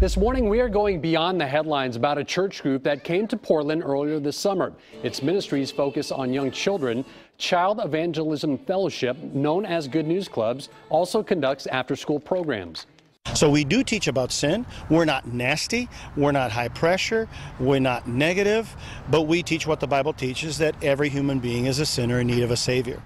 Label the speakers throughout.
Speaker 1: This morning, we are going beyond the headlines about a church group that came to Portland earlier this summer. Its ministries focus on young children. Child Evangelism Fellowship, known as Good News Clubs, also conducts after-school programs.
Speaker 2: So we do teach about sin. We're not nasty. We're not high pressure. We're not negative. But we teach what the Bible teaches, that every human being is a sinner in need of a Savior.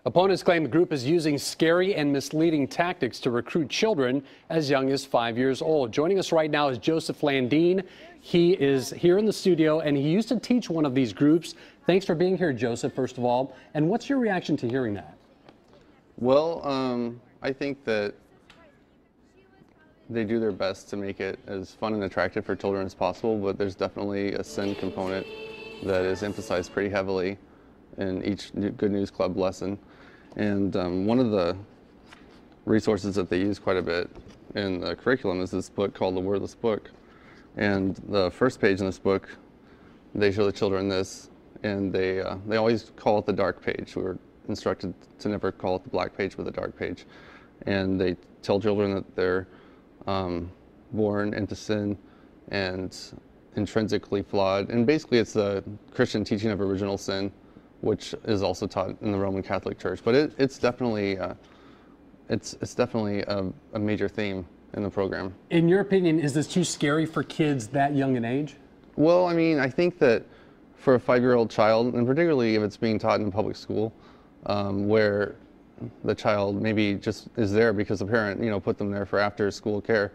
Speaker 1: Opponents claim the group is using scary and misleading tactics to recruit children as young as 5 years old. Joining us right now is Joseph Landine. He is here in the studio, and he used to teach one of these groups. Thanks for being here, Joseph, first of all. And what's your reaction to hearing that?
Speaker 3: Well, I think that they do their best to make it as fun and attractive for children as possible, but there's definitely a sin component that is emphasized pretty heavily in each Good News Club lesson. And one of the resources that they use quite a bit in the curriculum is this book called The Wordless Book. And the first page in this book, they show the children this, and they always call it the dark page. We were instructed to never call it the black page, but the dark page. And they tell children that they're born into sin and intrinsically flawed. And basically it's the Christian teaching of original sin, which is also taught in the Roman Catholic Church. But it's definitely a major theme in the program. In your opinion, is this too scary for kids that young in age? Well, I mean, I think that for a 5-year-old child, and particularly if it's being taught in public school, where the child maybe just is there because the parent, put them there for after-school care,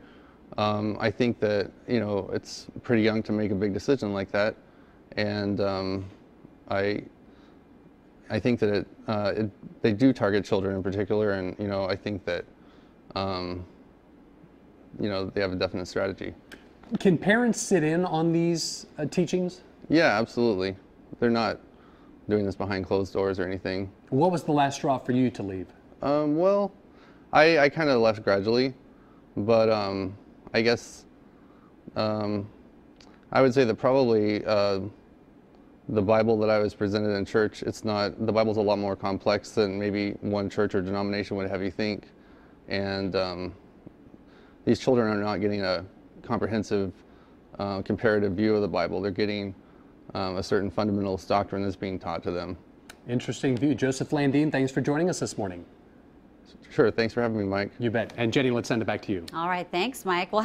Speaker 3: I think that, it's pretty young to make a big decision like that. And I think that they do target children in particular, and I think that they have a definite strategy. Can parents sit in on these teachings? Yeah, absolutely. They're not doing this behind closed doors or anything. What was the last straw for you to leave? Well, I kind of left gradually, but I guess I would say that probably the Bible that I was presented in church, the Bible's a lot more complex than maybe one church or denomination would have you think. And these children are not getting a comprehensive, comparative view of the Bible. They're getting a certain fundamentalist doctrine that's being taught to them. Interesting view. Joseph Landine, thanks for joining us this morning. Sure, thanks for having me, Mike. You bet. And Jenny, let's send it back to you.
Speaker 4: All right, thanks, Mike. Well,